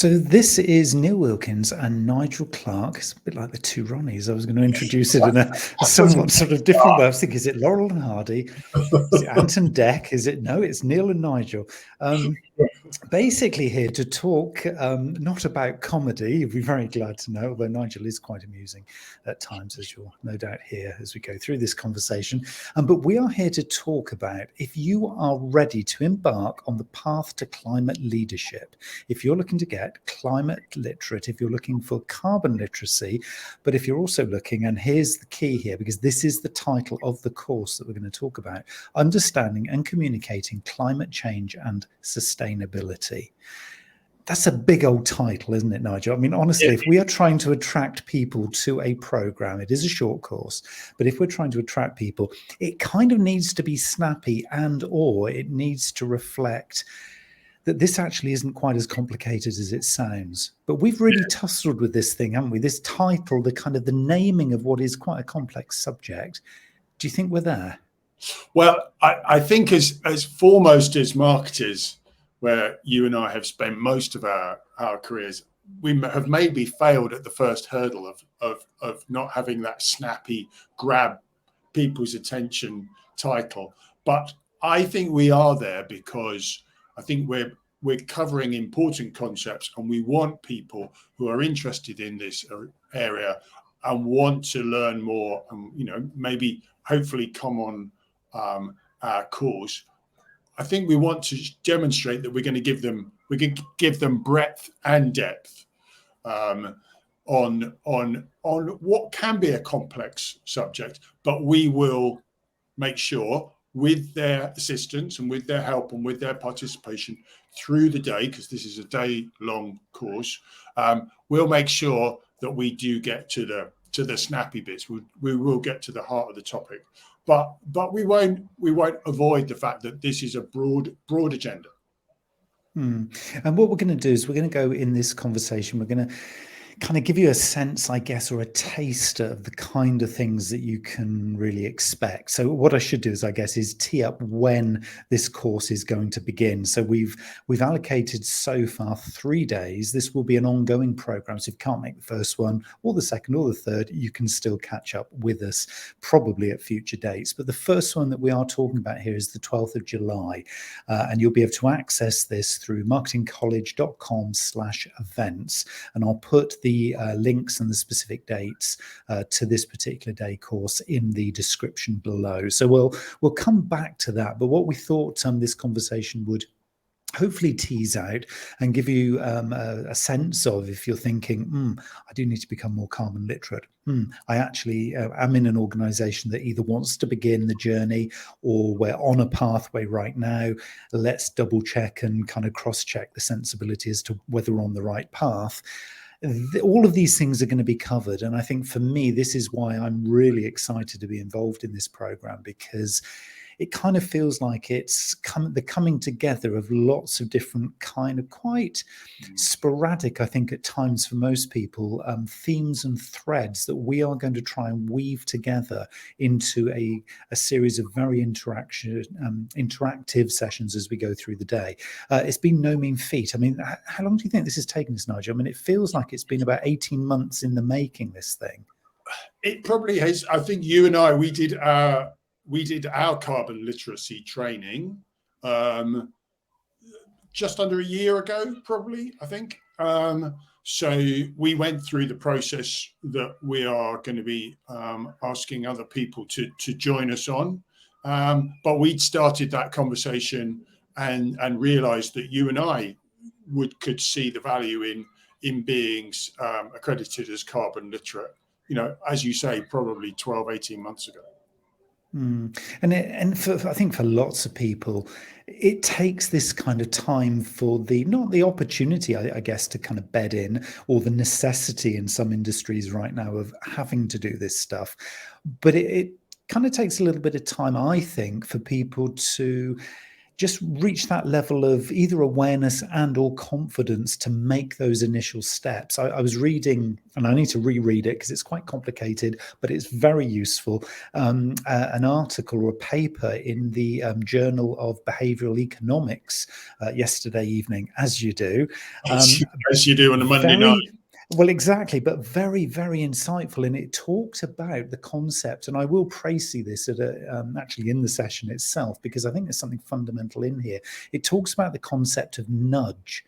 So this is Neil Wilkins and Nigel Clark. It's a bit like the two Ronnies. I was going to introduce it in a somewhat sort of different way. I was thinking, is it Laurel and Hardy? Is it Anton Deck? Is it? No, it's Neil and Nigel. Basically here to talk not about comedy. You'll be very glad to know, although Nigel is quite amusing at times, as you'll no doubt hear as we go through this conversation. But we are here to talk about if you are ready to embark on the path to climate leadership, if you're looking to get climate literate, if you're looking for carbon literacy, but if you're also looking, and here's the key here, because this is the title of the course that we're going to talk about, understanding and communicating climate change and sustainability. That's a big old title, isn't it, Nigel? I mean, honestly, if we are trying to attract people to a program, it is a short course, but if we're trying to attract people, it kind of needs to be snappy or it needs to reflect that this actually isn't quite as complicated as it sounds. But we've really tussled with this thing, haven't we? This title, the kind of the naming of what is quite a complex subject. Do you think we're there? Well, I think as foremost as marketers, where you and I have spent most of our careers, we have maybe failed at the first hurdle of not having that snappy grab people's attention title. But I think we are there because I think we're covering important concepts, and we want people who are interested in this area and want to learn more, and maybe hopefully come on our course. I think we want to demonstrate that we can give them breadth and depth on what can be a complex subject, but we will make sure, with their assistance and with their help and with their participation through the day, because this is a day-long course, we'll make sure that we do get to the snappy bits. We will get to the heart of the topic. But we won't avoid the fact that this is a broad agenda. And what we're going to do is we're going to go in this conversation, we're going to kind of give you a sense, I guess, or a taster of the kind of things that you can really expect. So what I should do is tee up when this course is going to begin. So we've allocated so far 3 days. This will be an ongoing program. So if you can't make the first one or the second or the third, you can still catch up with us probably at future dates. But the first one that we are talking about here is the 12th of July. And you'll be able to access this through marketingcollege.com/events. And I'll put the links and the specific dates to this particular day course in the description below. So we'll come back to that. But what we thought this conversation would hopefully tease out and give you a sense of, if you're thinking, I do need to become more carbon literate. I actually am in an organization that either wants to begin the journey or we're on a pathway right now. Let's double check and kind of cross check the sensibility as to whether we're on the right path. All of these things are going to be covered. And I think for me, this is why I'm really excited to be involved in this program, because it kind of feels like it's the coming together of lots of different kind of quite sporadic, I think at times for most people, themes and threads that we are going to try and weave together into a series of very interactive sessions as we go through the day. It's been no mean feat. I mean, how long do you think this has taken us, Nigel? I mean, it feels like it's been about 18 months in the making, this thing. It probably has. I think you and I, we did our carbon literacy training just under a year ago, probably, I think. So we went through the process that we are going to be asking other people to join us on. But we'd started that conversation and realized that you and I could see the value in being accredited as carbon literate, as you say, probably 12, 18 months ago. And I think for lots of people, it takes this kind of time for not the opportunity, I guess, to kind of bed in, or the necessity in some industries right now of having to do this stuff. But it kind of takes a little bit of time, I think, for people to just reach that level of either awareness and or confidence to make those initial steps. I was reading, and I need to reread it because it's quite complicated, but it's very useful, an article or a paper in the Journal of Behavioral Economics yesterday evening, as you do. As you do on a Monday night. Well, exactly, but very, very insightful. And it talked about the concept, and I will précis this at actually in the session itself, because I think there's something fundamental in here. It talks about the concept of nudge.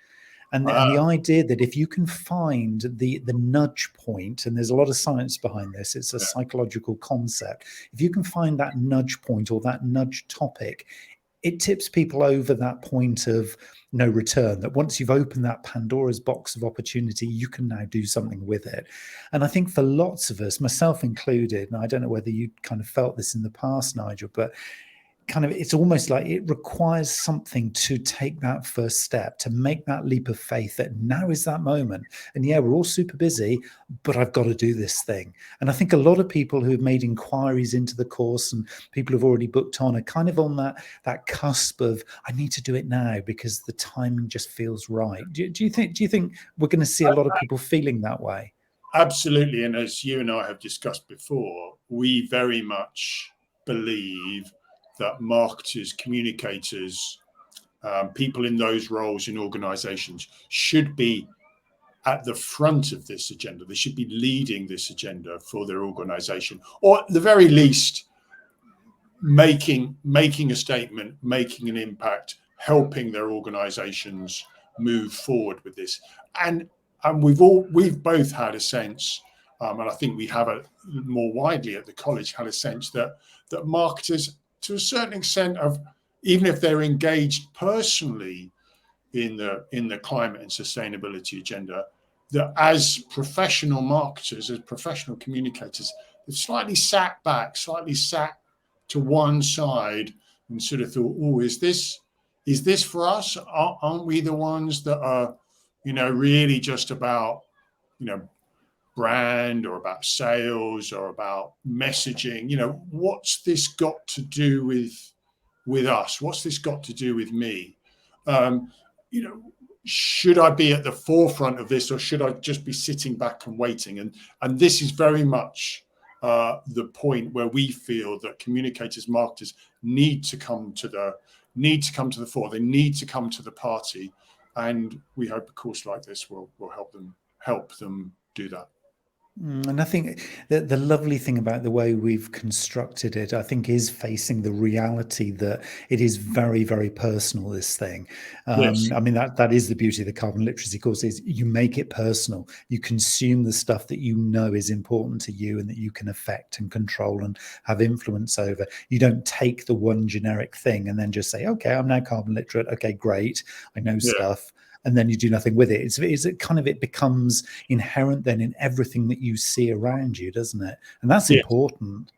And the idea that if you can find the nudge point, and there's a lot of science behind this, it's a psychological concept. If you can find that nudge point or that nudge topic, it tips people over that point of no return, that once you've opened that Pandora's box of opportunity, you can now do something with it. And I think for lots of us, myself included, and I don't know whether you kind of felt this in the past, Nigel, but kind of it's almost like it requires something to take that first step, to make that leap of faith that now is that moment. And yeah, we're all super busy, but I've got to do this thing. And I think a lot of people who have made inquiries into the course and people who've already booked on are kind of on that cusp of, I need to do it now because the timing just feels right. Do you think we're going to see a lot of people feeling that way? Absolutely. And as you and I have discussed before, we very much believe that marketers, communicators, people in those roles in organizations should be at the front of this agenda. They should be leading this agenda for their organization, or at the very least, making a statement, making an impact, helping their organizations move forward with this. And we've both had a sense, and I think we have a more widely at the college had a sense that marketers, to a certain extent, of even if they're engaged personally in the climate and sustainability agenda, that as professional marketers, as professional communicators, they've slightly sat back, slightly sat to one side and sort of thought, oh, is this for us? Aren't we the ones that are, really just about, brand or about sales or about messaging? What's this got to do with us? What's this got to do with me? Should I be at the forefront of this, or should I just be sitting back and waiting? And this is very much the point where we feel that communicators, marketers need to come to the fore. They need to come to the party, and we hope a course like this will help them do that. And I think that the lovely thing about the way we've constructed it, I think, is facing the reality that it is very, very personal, this thing. Yes. I mean, that is the beauty of the carbon literacy course, is you make it personal. You consume the stuff that you know is important to you and that you can affect and control and have influence over. You don't take the one generic thing and then just say, okay, I'm now carbon literate. Okay, great. I know stuff. And then you do nothing with it. It becomes inherent then in everything that you see around you, doesn't it? And that's important.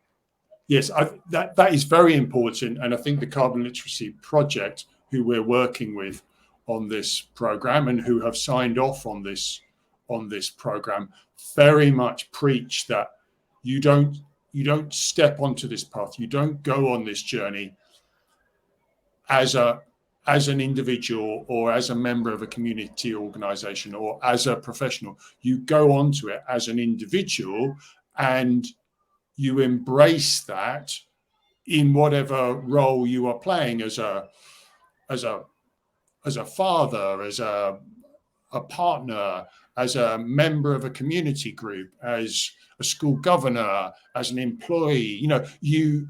Yes, that is very important. And I think the Carbon Literacy Project, who we're working with on this program and who have signed off on this program, very much preach that you don't step onto this path. You don't go on this journey as an individual or as a member of a community organization or as a professional. You go onto it as an individual and you embrace that in whatever role you are playing, as a father, as a partner, as a member of a community group, as a school governor, as an employee. You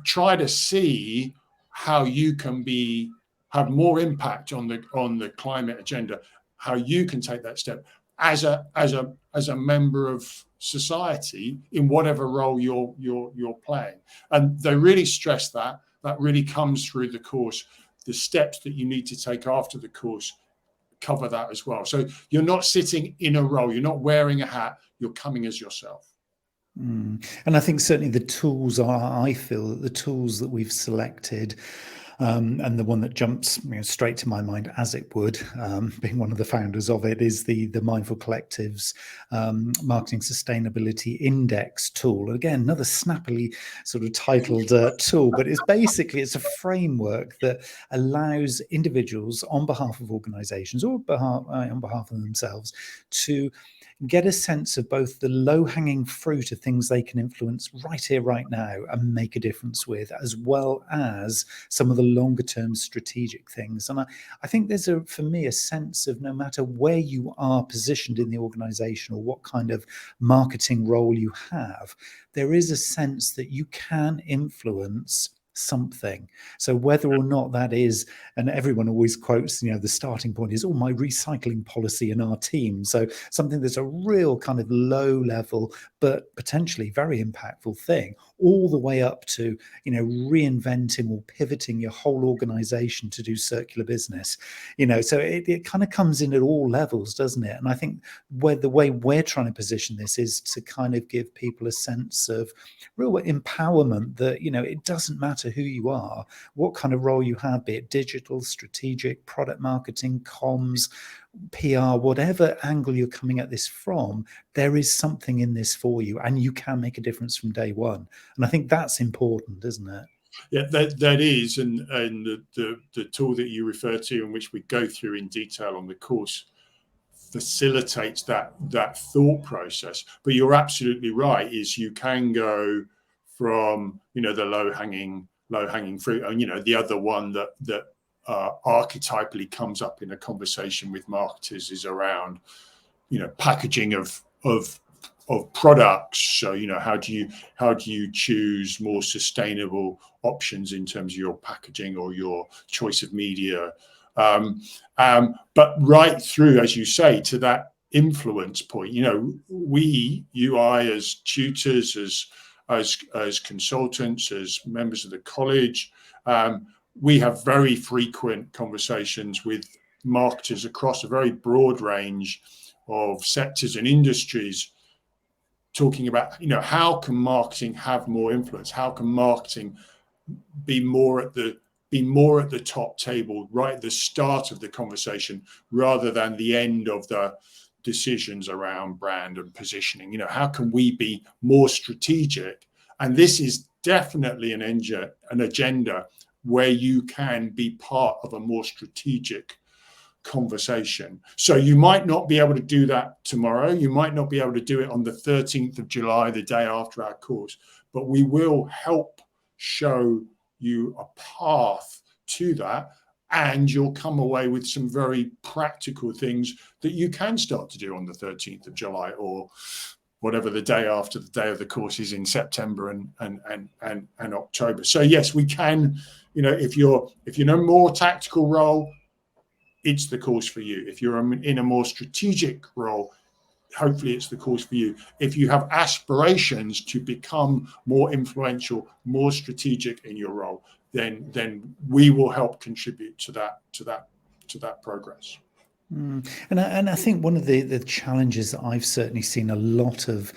try to see how you can have more impact on the climate agenda, how you can take that step as a member of society in whatever role you're playing. And they really stress that really comes through the course. The steps that you need to take after the course cover that as well. So you're not sitting in a role, you're not wearing a hat, you're coming as yourself. And I think certainly I feel that the tools that we've selected And the one that jumps straight to my mind, as it would, being one of the founders of it, is the Mindful Collective's Marketing Sustainability Index tool. And again, another snappily sort of titled tool, but it's a framework that allows individuals on behalf of organizations or on behalf of themselves to get a sense of both the low-hanging fruit of things they can influence right here, right now, and make a difference with, as well as some of the longer-term strategic things. And I think there's, for me, a sense of no matter where you are positioned in the organization or what kind of marketing role you have, there is a sense that you can influence something. So whether or not that is, and everyone always quotes, the starting point is, my recycling policy in our team. So something that's a real kind of low level, but potentially very impactful thing, all the way up to, reinventing or pivoting your whole organization to do circular business. So it kind of comes in at all levels, doesn't it? And I think the way we're trying to position this is to kind of give people a sense of real empowerment that, it doesn't matter who you are, what kind of role you have, be it digital, strategic, product marketing, comms, PR, whatever angle you're coming at this from, there is something in this for you and you can make a difference from day one. And I think that's important, isn't it? Yeah, that is. And the tool that you refer to, and which we go through in detail on the course, facilitates that thought process. But you're absolutely right, is you can go from, the low hanging fruit. And, the other one that archetypally comes up in a conversation with marketers is around, packaging of products. So, how do you choose more sustainable options in terms of your packaging or your choice of media? But right through, as you say, to that influence point, you, I, as tutors, as consultants, as members of the college, we have very frequent conversations with marketers across a very broad range of sectors and industries, talking about, how can marketing have more influence? How can marketing be more at the top table, right at the start of the conversation, rather than the end of the decisions around brand and positioning? How can we be more strategic? And this is definitely an agenda where you can be part of a more strategic conversation. So you might not be able to do that tomorrow. You might not be able to do it on the 13th of July, the day after our course, but we will help show you a path to that, and you'll come away with some very practical things that you can start to do on the 13th of July or whatever the day after the day of the course is in September and October. So yes, we can, if you're in a more tactical role, it's the course for you. If you're in a more strategic role, hopefully it's the course for you. If you have aspirations to become more influential, more strategic in your role, then we will help contribute to that progress. And I think one of the challenges that I've certainly seen a lot of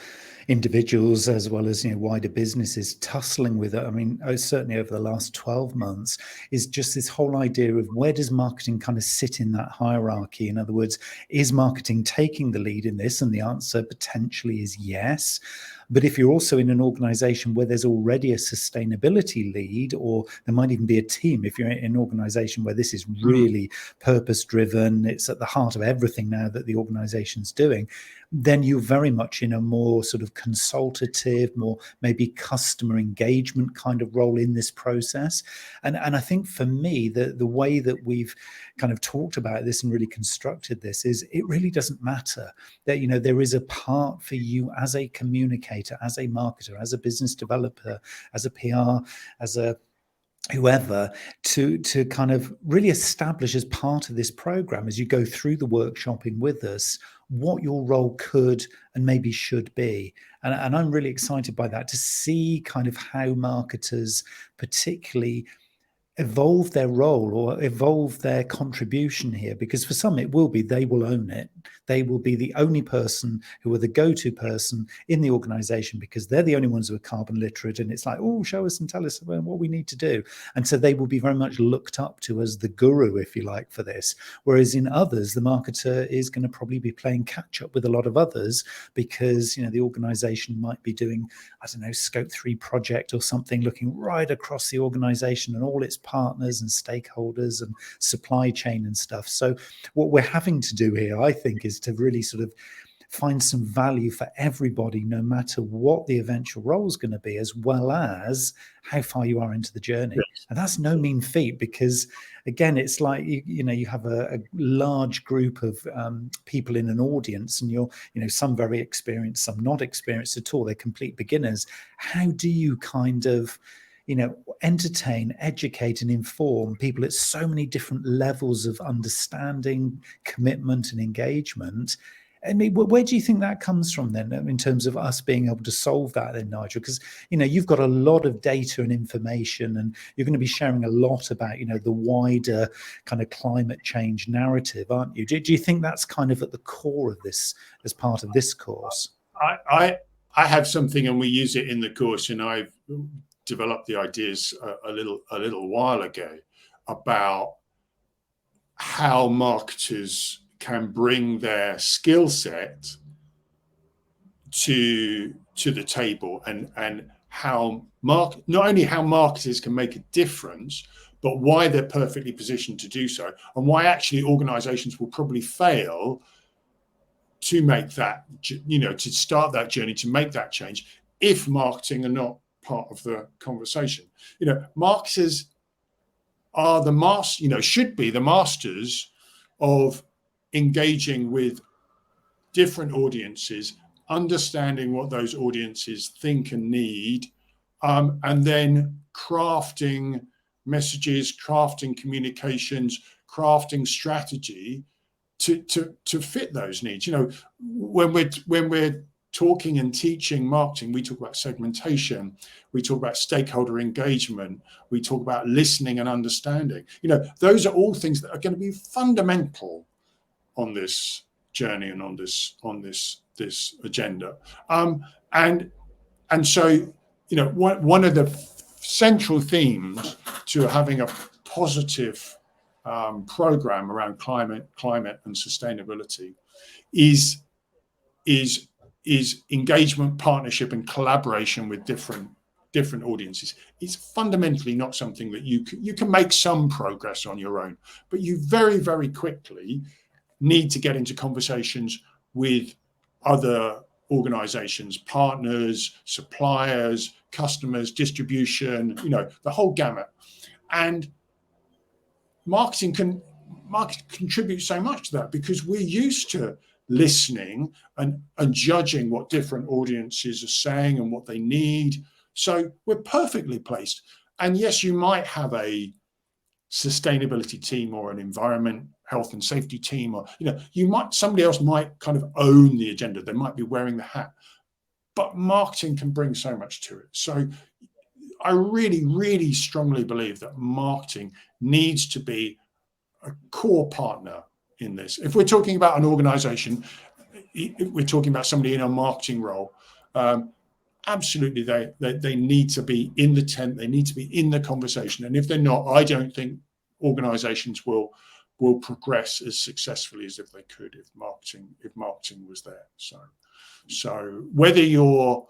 individuals as well as wider businesses tussling with it, I mean, certainly over the last 12 months, is just this whole idea of where does marketing kind of sit in that hierarchy? In other words, is marketing taking the lead in this? And the answer potentially is yes. But if you're also in an organization where there's already a sustainability lead, or there might even be a team, if you're in an organization where this is really purpose driven, it's at the heart of everything now that the organization's doing, then you're very much in a more sort of consultative, more maybe customer engagement kind of role in this process. And I think for me, the way that we've kind of talked about this and really constructed this is it really doesn't matter that, there is a part for you as a communicator, as a marketer, as a business developer, as a PR, as a whoever, to kind of really establish as part of this program, as you go through the workshopping with us, what your role could and maybe should be. And I'm really excited by that, to see kind of how marketers particularly evolve their role or evolve their contribution here, because for some it will be they will own it. They will be the only person who are the go-to person in the organization because they're the only ones who are carbon literate, and it's like, oh, show us and tell us what we need to do. And so they will be very much looked up to as the guru, if you like, for this. Whereas in others, the marketer is going to probably be playing catch up with a lot of others because, you know, the organization might be doing, I don't know, scope 3 project or something, looking right across the organization and all its partners and stakeholders and supply chain and stuff. So what we're having to do here, I think, is to really sort of find some value for everybody, no matter what the eventual role is going to be, as well as how far you are into the journey. Yes. And that's no mean feat, because again, it's like, you have a large group of people in an audience, and you're, some very experienced, some not experienced at all. They're complete beginners. How do you kind of, entertain, educate, and inform people at so many different levels of understanding, commitment, and engagement? I mean, where do you think that comes from then, in terms of us being able to solve that then, Nigel? Because, you've got a lot of data and information, and you're going to be sharing a lot about, the wider kind of climate change narrative, aren't you? Do you think that's kind of at the core of this as part of this course? I have something, and we use it in the course, and I've developed the ideas a little while ago about how marketers can bring their skill set to the table, and how not only how marketers can make a difference, but why they're perfectly positioned to do so, and why actually organizations will probably fail to make that, to start that journey, to make that change, if marketing are not part of the conversation. Marketers are should be the masters of engaging with different audiences, understanding what those audiences think and need, and then crafting messages, crafting communications, crafting strategy to fit those needs. When we're talking and teaching marketing, we talk about segmentation, we talk about stakeholder engagement, we talk about listening and understanding. Those are all things that are going to be fundamental on this journey and on this agenda. And so, one of the central themes to having a positive program around climate and sustainability is engagement, partnership, and collaboration with different audiences. It's fundamentally not something that you can make some progress on your own, but you very, very quickly need to get into conversations with other organizations, partners, suppliers, customers, distribution, the whole gamut. And marketing can contribute so much to that, because we're used to listening and judging what different audiences are saying and what they need. So we're perfectly placed. And yes, you might have a sustainability team or an environment, health and safety team, or somebody else might kind of own the agenda. They might be wearing the hat, but marketing can bring so much to it. So I really, really strongly believe that marketing needs to be a core partner in this. If we're talking about an organization, if we're talking about somebody in a marketing role, absolutely they need to be in the tent, they need to be in the conversation. And if they're not, I don't think organizations will progress as successfully as if they could, if marketing was there. So whether you're,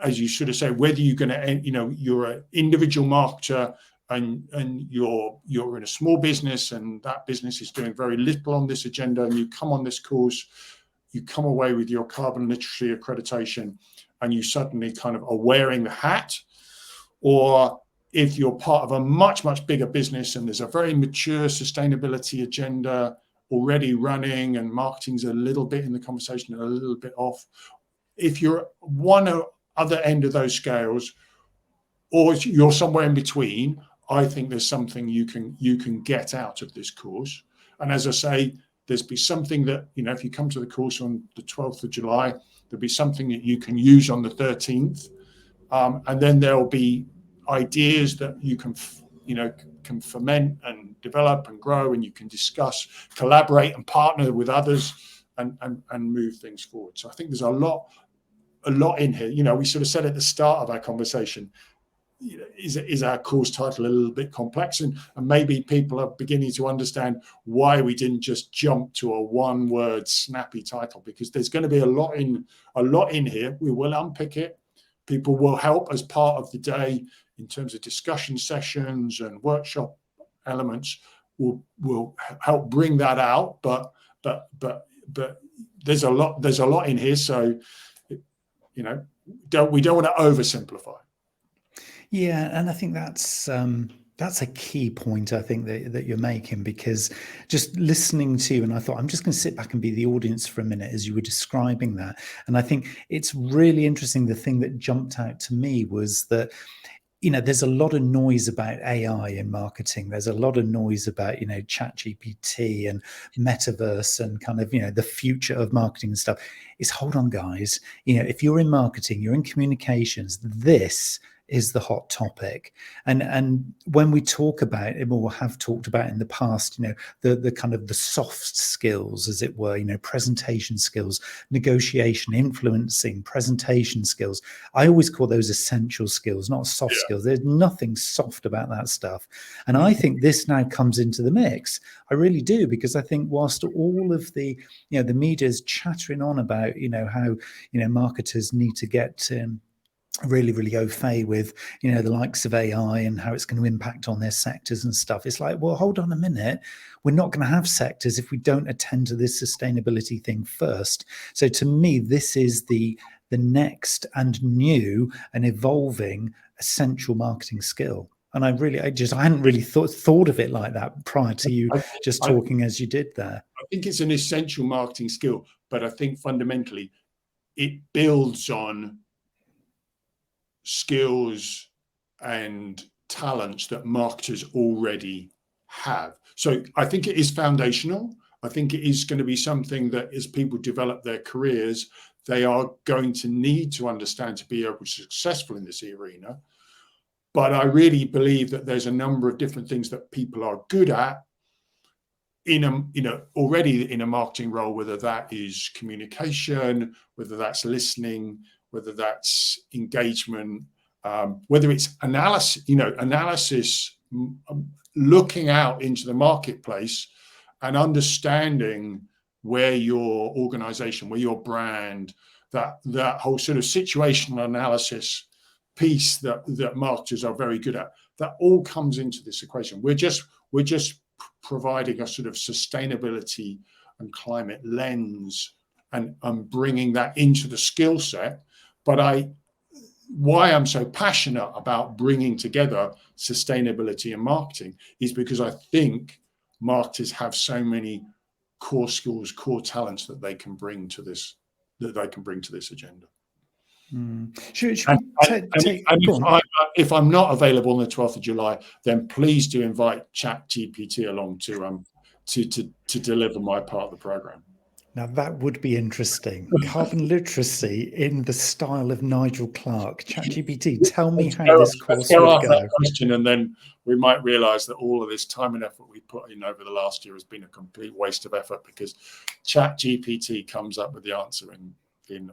as you sort of say, whether you're going to, you're an individual marketer and you're in a small business, and that business is doing very little on this agenda, and you come on this course, you come away with your carbon literacy accreditation, and you suddenly kind of are wearing the hat. Or if you're part of a much, much bigger business and there's a very mature sustainability agenda already running, and marketing's a little bit in the conversation and a little bit off. If you're one or other end of those scales, or you're somewhere in between, I think there's something you can get out of this course. And as I say, there's be something that, if you come to the course on the 12th of July, there'll be something that you can use on the 13th. And then there'll be ideas that you can, can ferment and develop and grow, and you can discuss, collaborate and partner with others and move things forward. So I think there's a lot in here. You know, we sort of said at the start of our conversation, you know, is our course title a little bit complex, and maybe people are beginning to understand why we didn't just jump to a one-word snappy title, because there's going to be a lot in here. We will unpick it. People will help as part of the day in terms of discussion sessions and workshop elements. Will help bring that out, but there's a lot in here. So, you know, we don't want to oversimplify. Yeah, and I think that's a key point, I think, that you're making, because just listening to you, and I thought I'm just going to sit back and be the audience for a minute as you were describing that. And I think it's really interesting. The thing that jumped out to me was that, you know, there's a lot of noise about AI in marketing. There's a lot of noise about, you know, ChatGPT and metaverse and kind of, you know, the future of marketing and stuff. It's, hold on, guys. You know, if you're in marketing, you're in communications, this is the hot topic. And when we talk about it, or have talked about in the past, you know, the kind of the soft skills, as it were, you know, presentation skills, negotiation, influencing, presentation skills, I always call those essential skills, not soft skills. There's nothing soft about that stuff. And I think this now comes into the mix. I really do, because I think whilst all of the, you know, the media is chattering on about, you know, how, you know, marketers need to get really au fait with, you know, the likes of AI and how it's going to impact on their sectors and stuff. It's like, well, hold on a minute. We're not going to have sectors if we don't attend to this sustainability thing first. So to me, this is the next and new and evolving essential marketing skill. And I hadn't really thought of it like that prior to you just talking as you did there. I think it's an essential marketing skill, but I think fundamentally it builds on skills and talents that marketers already have. So I think it is foundational. I think it is going to be something that as people develop their careers, they are going to need to understand to be able to be successful in this arena. But I really believe that there's a number of different things that people are good at already in a marketing role, whether that is communication, whether that's listening, whether that's engagement, whether it's analysis, looking out into the marketplace and understanding where your organization, where your brand, that whole sort of situational analysis piece that marketers are very good at, that all comes into this equation. We're just providing a sort of sustainability and climate lens and bringing that into the skill set. But why I'm so passionate about bringing together sustainability and marketing is because I think marketers have so many core skills, core talents that they can bring to this agenda. If I'm not available on the 12th of July, then please do invite ChatGPT along to deliver my part of the program. Now that would be interesting. Carbon literacy in the style of Nigel Clark. ChatGPT, tell me how this course would go. That question, and then we might realise that all of this time and effort we put in over the last year has been a complete waste of effort, because ChatGPT comes up with the answer in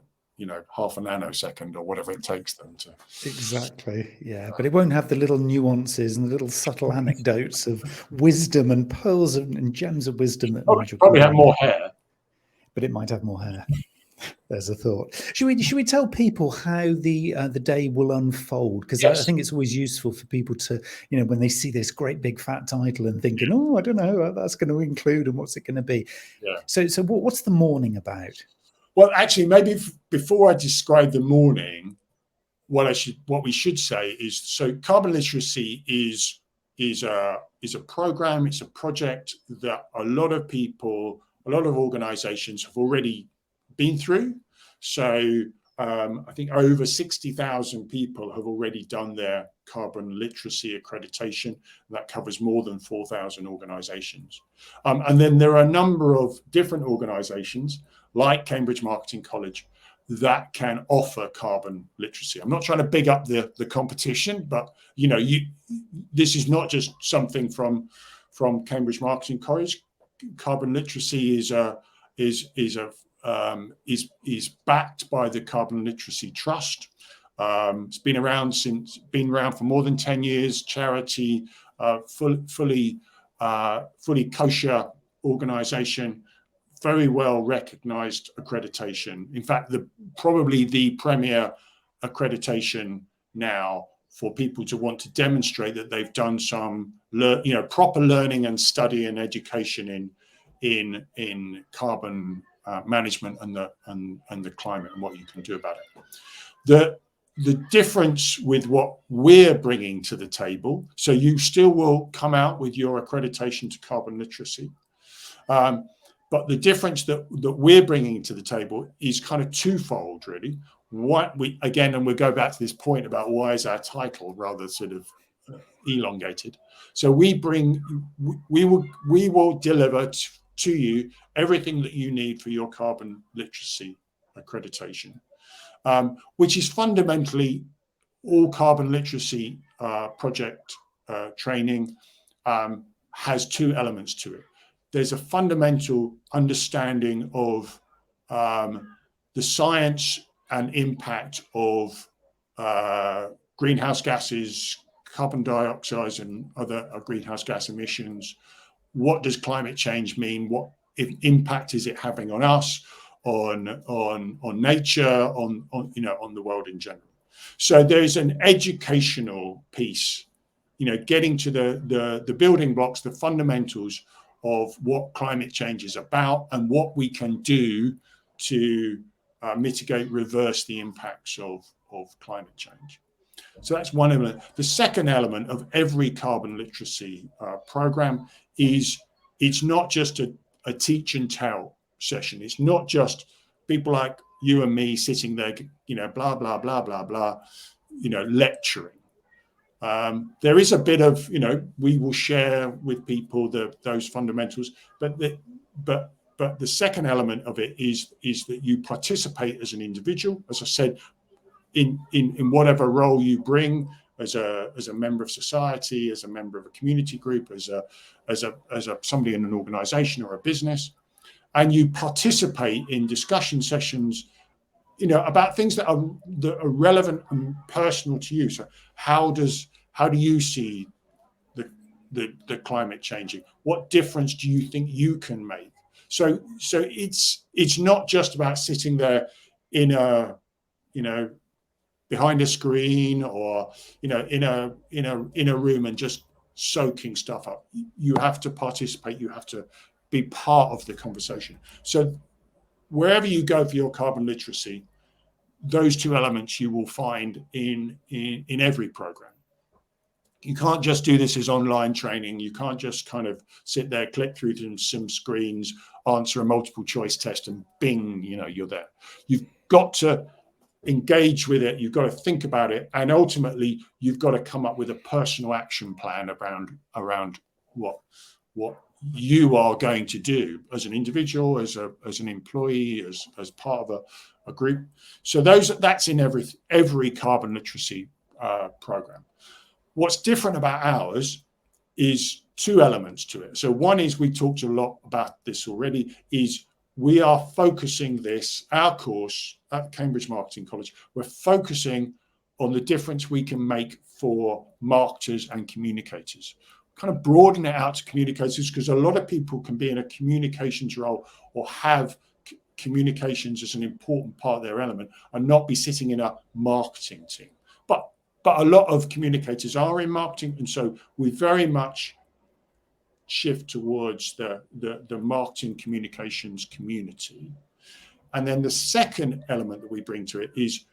half a nanosecond or whatever it takes them to. Exactly, yeah. But it won't have the little nuances and the little subtle anecdotes of wisdom and pearls and gems of wisdom that Nigel probably have more hair. But it might have more hair. There's a thought. Should we tell people how the day will unfold? Because yes. I think it's always useful for people to, when they see this great big fat title and thinking, oh, I don't know what that's going to include and what's it going to be. Yeah. So what's the morning about? Well, actually, maybe before I describe the morning, what we should say is, so carbon literacy is a program, it's a project that a lot of people, a lot of organizations have already been through. So I think over 60,000 people have already done their carbon literacy accreditation. That covers more than 4,000 organizations. And then there are a number of different organizations like Cambridge Marketing College that can offer carbon literacy. I'm not trying to big up the competition, but this is not just something from Cambridge Marketing College. Carbon literacy is backed by the Carbon Literacy Trust. It's been around for more than 10 years. Charity, fully kosher organization, very well recognized accreditation. In fact, probably the premier accreditation now for people to want to demonstrate that they've done some proper learning and study and education in carbon management and the climate and what you can do about it. The difference with what we're bringing to the table, so you still will come out with your accreditation to carbon literacy, but the difference that we're bringing to the table is kind of twofold, really. And we'll go back to this point about why is our title rather sort of elongated. So we will deliver to you everything that you need for your carbon literacy accreditation, which is fundamentally all carbon literacy project training has two elements to it. There's a fundamental understanding of the science and impact of greenhouse gases, carbon dioxide and other greenhouse gas emissions. What does climate change mean? What impact is it having on us, on nature, on the world in general? So there's an educational piece, getting to the building blocks, the fundamentals of what climate change is about and what we can do to mitigate, reverse the impacts of climate change. So that's one element. The second element of every carbon literacy program is it's not just a teach and tell session. It's not just people like you and me sitting there, blah, blah, blah, blah, blah, lecturing. There is a bit of, we will share with people those fundamentals, but the second element of it is that you participate as an individual, as I said, in whatever role you bring as a member of society, as a member of a community group, as somebody in an organization or a business, and you participate in discussion sessions, about things that are relevant and personal to you. So how do you see the climate changing? What difference do you think you can make? So it's not just about sitting there in a behind a screen or in a room and just soaking stuff up. You have to participate. You have to be part of the conversation. So wherever you go for your carbon literacy, those two elements you will find in every program. You can't just do this as online training. You can't just kind of sit there, click through to some screens, answer a multiple choice test, and bing, you're there. You've got to engage with it. You've got to think about it, and ultimately, you've got to come up with a personal action plan around what you are going to do as an individual, as an employee, as part of a group. So that's in every carbon literacy program. What's different about ours is two elements to it. So one is, we talked a lot about this already, is we are focusing our course at Cambridge Marketing College, we're focusing on the difference we can make for marketers and communicators. Kind of broaden it out to communicators, because a lot of people can be in a communications role or have communications as an important part of their element and not be sitting in a marketing team. But a lot of communicators are in marketing, and so we very much shift towards the marketing communications community. And then the second element that we bring to it is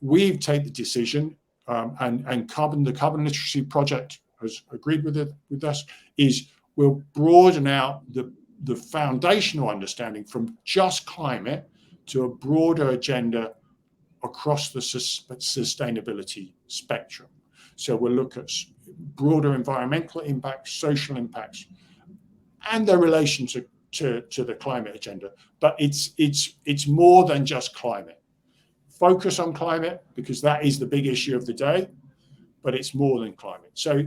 we take the decision, and the Carbon Literacy Project has agreed with us, is we'll broaden out the foundational understanding from just climate to a broader agenda across the sustainability spectrum. So we'll look at broader environmental impacts, social impacts, and their relation to the climate agenda. But it's more than just climate. focus on climate because that is the big issue of the day, but it's more than climate. So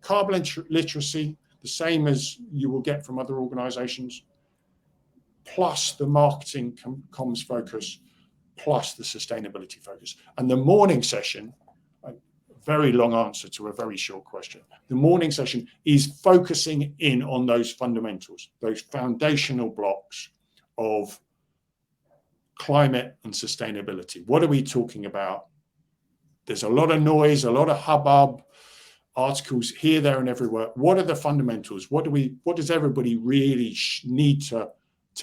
carbon literacy, the same as you will get from other organizations, plus the marketing comms focus, plus the sustainability focus. And the morning session, a very long answer to a very short question. The morning session is focusing in on those fundamentals, those foundational blocks of climate and sustainability. What are we talking about? There's a lot of noise, a lot of hubbub, articles here, there, and everywhere. What are the fundamentals? What does everybody really need to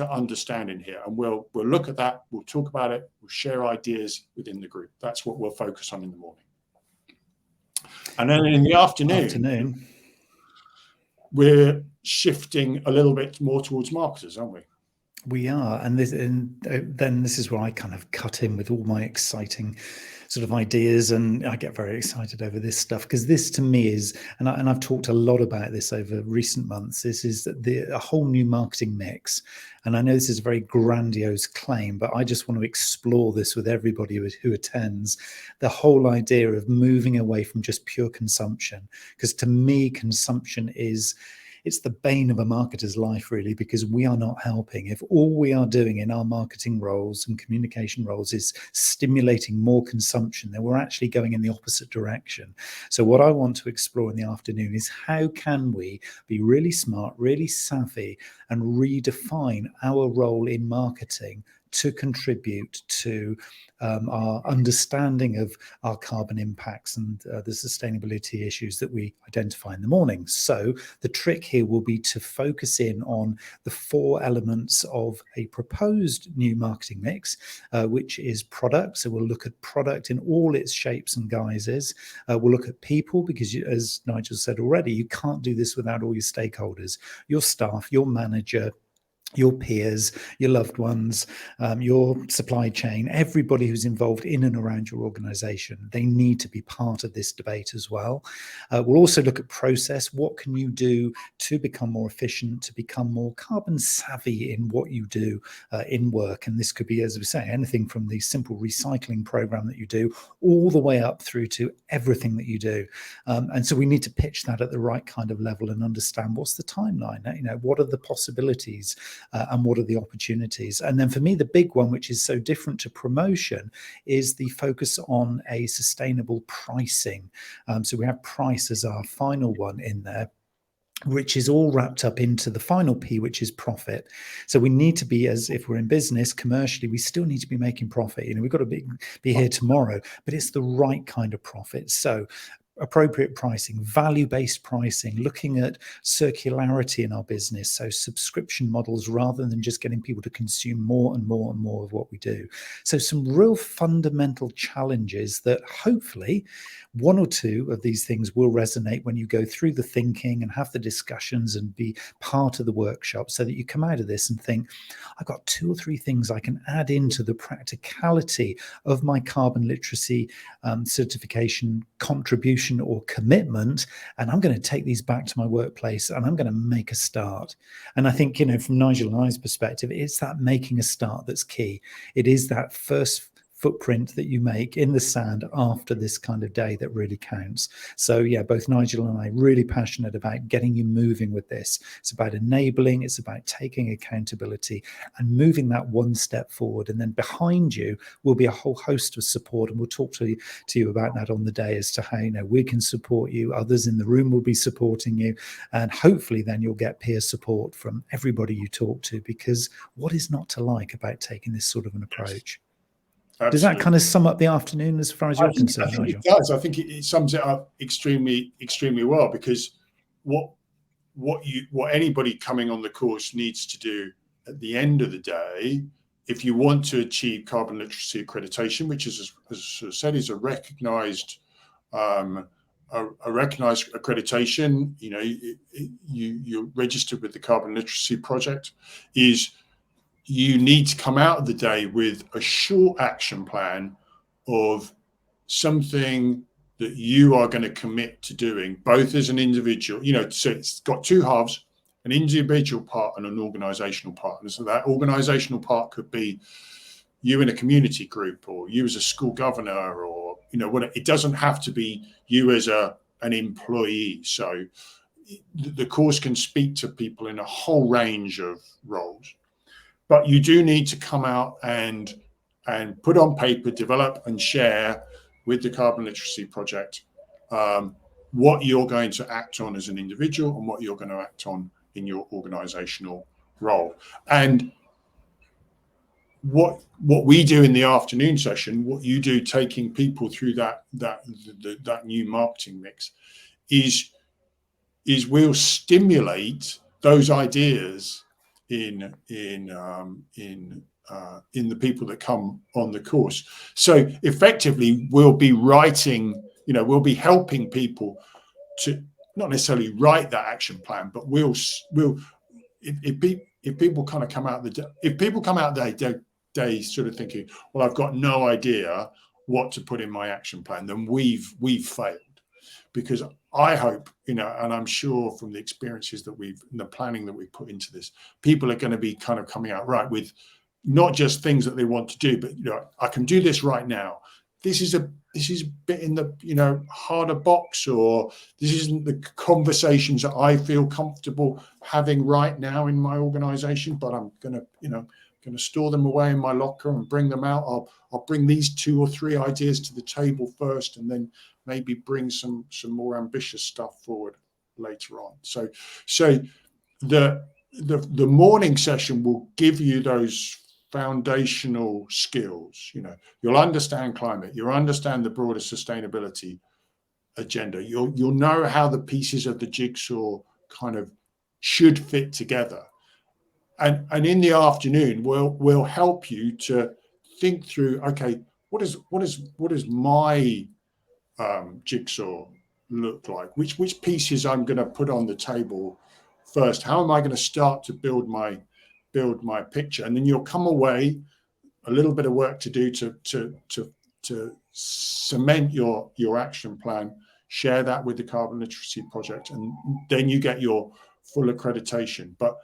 understand in here? And we'll look at that. We'll talk about it. We'll share ideas within the group. That's what we'll focus on in the morning. And then in the afternoon, we're shifting a little bit more towards marketers, aren't we? We are, and then this is where I kind of cut in with all my exciting sort of ideas, and I get very excited over this stuff because this to me is, and I've talked a lot about this over recent months, this is a whole new marketing mix. And I know this is a very grandiose claim, but I just want to explore this with everybody who attends, the whole idea of moving away from just pure consumption, because to me, consumption it's the bane of a marketer's life, really, because we are not helping. If all we are doing in our marketing roles and communication roles is stimulating more consumption, then we're actually going in the opposite direction. So what I want to explore in the afternoon is how can we be really smart, really savvy, and redefine our role in marketing to contribute to our understanding of our carbon impacts and the sustainability issues that we identify in the morning. So the trick here will be to focus in on the 4 elements of a proposed new marketing mix, which is product. So we'll look at product in all its shapes and guises. We'll look at people, because as Nigel said already, you can't do this without all your stakeholders, your staff, your manager, your peers, your loved ones, your supply chain, everybody who's involved in and around your organization. They need to be part of this debate as well. We'll also look at process. What can you do to become more efficient, to become more carbon savvy in what you do in work? And this could be, as we say, anything from the simple recycling program that you do all the way up through to everything that you do. And so we need to pitch that at the right kind of level and understand what's the timeline, what are the possibilities, and what are the opportunities. And then for me, the big one, which is so different to promotion, is the focus on a sustainable pricing. So we have price as our final one in there, which is all wrapped up into the final P, which is profit. So we need to be, as if we're in business commercially, we still need to be making profit. We've got to be here tomorrow, but it's the right kind of profit. So appropriate pricing, value-based pricing, looking at circularity in our business, so subscription models rather than just getting people to consume more and more and more of what we do. So some real fundamental challenges that hopefully 1 or 2 of these things will resonate when you go through the thinking and have the discussions and be part of the workshop, so that you come out of this and think, I've got 2 or 3 things I can add into the practicality of my carbon literacy certification contribution or commitment, and I'm going to take these back to my workplace and I'm going to make a start. And I think, from Nigel and I's perspective, it's that making a start that's key. It is that first footprint that you make in the sand after this kind of day that really counts. So yeah, both Nigel and I are really passionate about getting you moving with this. It's about enabling, it's about taking accountability and moving that one step forward. And then behind you will be a whole host of support, and we'll talk to you about that on the day as to how we can support you. Others in the room will be supporting you, and hopefully then you'll get peer support from everybody you talk to, because what is not to like about taking this sort of an approach? Absolutely. Does that kind of sum up the afternoon as far as you're concerned, Nigel? It does. I think it sums it up extremely, extremely well, because what anybody coming on the course needs to do at the end of the day, if you want to achieve carbon literacy accreditation, which is, as I said, is a recognized accreditation, you're registered with the Carbon Literacy Project, is you need to come out of the day with a short action plan of something that you are going to commit to doing, both as an individual, so it's got 2 halves, an individual part and an organizational part. And so that organizational part could be you in a community group, or you as a school governor, or what. It doesn't have to be you as an employee. So the course can speak to people in a whole range of roles, but you do need to come out and put on paper, develop and share with the Carbon Literacy Project what you're going to act on as an individual and what you're going to act on in your organizational role. And what we do in the afternoon session, what you do taking people through that new marketing mix, is we'll stimulate those ideas in the people that come on the course. So effectively, we'll be writing, we'll be helping people to not necessarily write that action plan, but if people kind of come out the day sort of thinking, well, I've got no idea what to put in my action plan, then we've failed. Because I hope, and I'm sure from the experiences that the planning that we've put into this, people are going to be kind of coming out right with not just things that they want to do, but I can do this right now. This is a bit in the harder box, or this isn't the conversations that I feel comfortable having right now in my organization, but I'm going to store them away in my locker and bring them out. I'll bring these 2 or 3 ideas to the table first, and then maybe bring some more ambitious stuff forward later on. So the morning session will give you those foundational skills. You'll understand climate, you'll understand the broader sustainability agenda, you'll know how the pieces of the jigsaw kind of should fit together. And in the afternoon, we'll help you to think through, okay, what is my jigsaw look like? Which pieces I'm going to put on the table first? How am I going to start to build my picture? And then you'll come away, a little bit of work to do to cement your action plan, share that with the Carbon Literacy Project, and then you get your full accreditation. But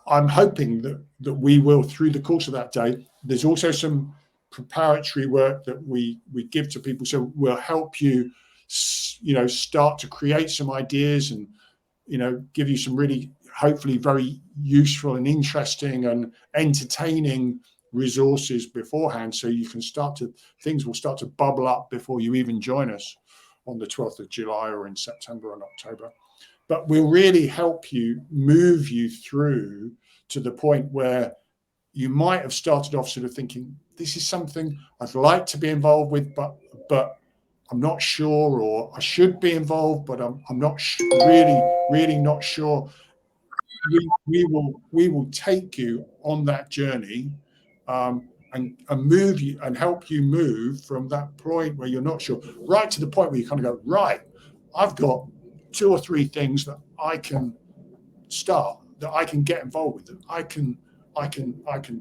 I'm hoping that we will, through the course of that day, there's also some preparatory work that we give to people. So we'll help you, start to create some ideas and, give you some really, hopefully very useful and interesting and entertaining resources beforehand. So you can things will start to bubble up before you even join us on the 12th of July or in September and October. But we'll really help you, move you through to the point where you might have started off sort of thinking, this is something I'd like to be involved with, but I'm not sure, or I should be involved, but I'm not really not sure. We will take you on that journey and move you and help you move from that point where you're not sure, right to the point where you kind of go, right, I've got 2 or 3 things that I can start, that I can get involved with, that I can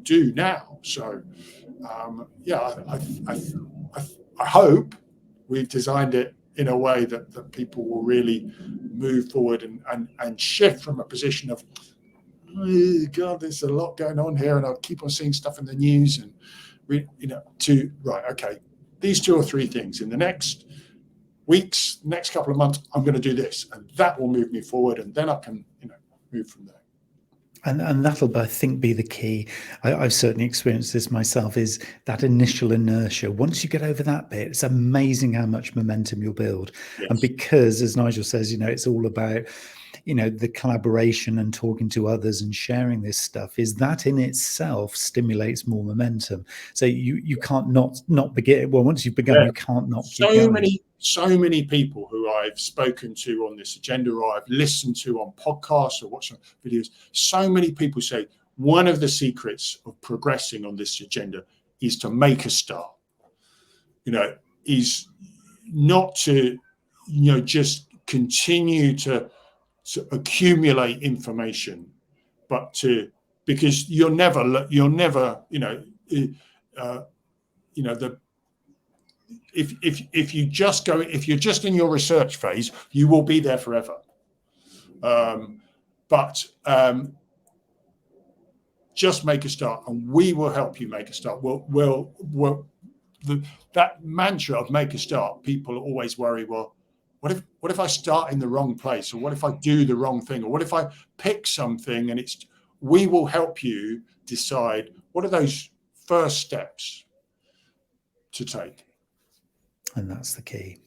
do now. So I hope we've designed it in a way that people will really move forward and shift from a position of, oh, God, there's a lot going on here, and I'll keep on seeing stuff in the news, and to right, okay, these 2 or 3 things in the next weeks, next couple of months, I'm going to do this, and that will move me forward, and then I can move from there. And that'll, I think, be the key. I've certainly experienced this myself, is that initial inertia. Once you get over that bit, it's amazing how much momentum you'll build. Yes. And because, as Nigel says, it's all about, the collaboration and talking to others and sharing this stuff, is that in itself stimulates more momentum. So you can't not begin. Well, once you've begun, you can't not keep going. So many people who I've spoken to on this agenda, or I've listened to on podcasts or watched videos, so many people say one of the secrets of progressing on this agenda is to make a start. Is not to, just continue to accumulate information, but because you're never, if you're just in your research phase, you will be there forever. But just make a start, and we will help you make a start. That mantra of make a start, people always worry, well, what if I start in the wrong place, or what if I do the wrong thing, or what if I pick something, and we will help you decide what are those first steps to take. And that's the key.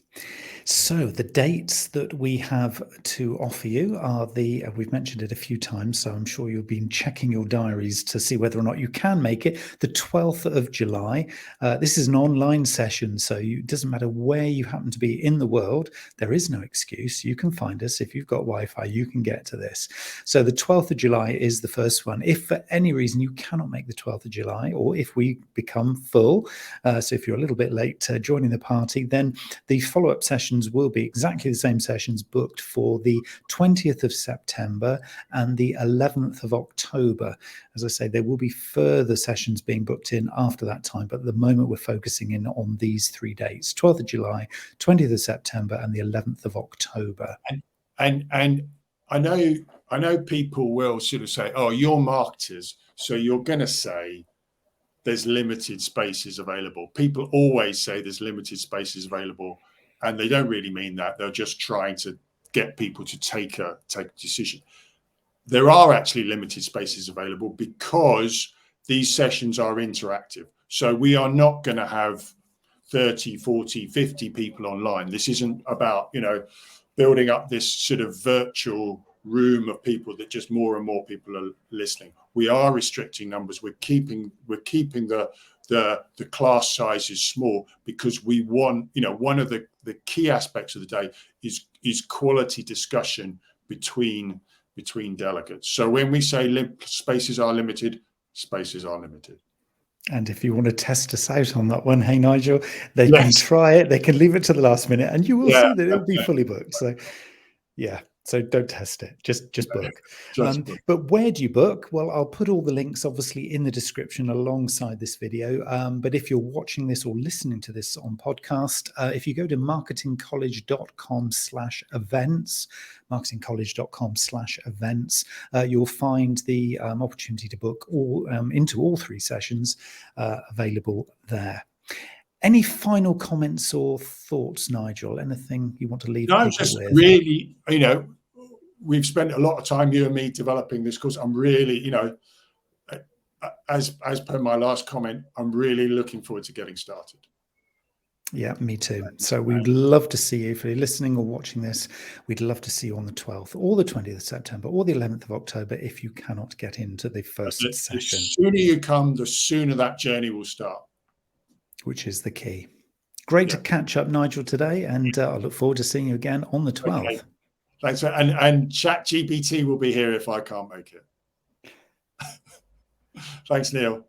So the dates that we have to offer you are we've mentioned it a few times, so I'm sure you've been checking your diaries to see whether or not you can make it. The 12th of July. This is an online session, so it doesn't matter where you happen to be in the world. There is no excuse. You can find us. If you've got Wi-Fi, you can get to this. So the 12th of July is the first one. If for any reason you cannot make the 12th of July, or if we become full, so if you're a little bit late joining the party, then the follow-up sessions will be exactly the same sessions booked for the 20th of September and the 11th of October. As I say, there will be further sessions being booked in after that time, but at the moment we're focusing in on these 3 dates: 12th of July, 20th of September, and the 11th of October. And I know people will sort of say, oh, you're marketers, so you're going to say there's limited spaces available. People always say there's limited spaces available, and they don't really mean that. They're just trying to get people to take a decision. There are actually limited spaces available because these sessions are interactive. So we are not going to have 30, 40, 50 people online. This isn't about, building up this sort of virtual room of people that just more and more people are listening. We are restricting numbers. We're keeping the class sizes small because we want, one of the key aspects of the day is quality discussion between delegates. So when we say spaces are limited, spaces are limited. And if you want to test us out on that one, hey Nigel, they can try it. They can leave it to the last minute, and you will see that it'll be fully booked. So, yeah. So don't test it. Just book. But where do you book? Well, I'll put all the links obviously in the description alongside this video. But if you're watching this or listening to this on podcast, if you go to marketingcollege.com/events, marketingcollege.com/events, you'll find the opportunity to book into all 3 sessions available there. Any final comments or thoughts, Nigel? Anything you want to leave people just with? Really, we've spent a lot of time, you and me, developing this course. I'm really, as per my last comment, I'm really looking forward to getting started. Yeah, me too. So we'd love to see you. If you're listening or watching this, we'd love to see you on the 12th or the 20th of September or the 11th of October if you cannot get into the first session. The sooner you come, the sooner that journey will start. Which is the key. Great to catch up, Nigel, today, and I look forward to seeing you again on the 12th. Okay. Thanks. And ChatGPT will be here if I can't make it. Thanks, Neil.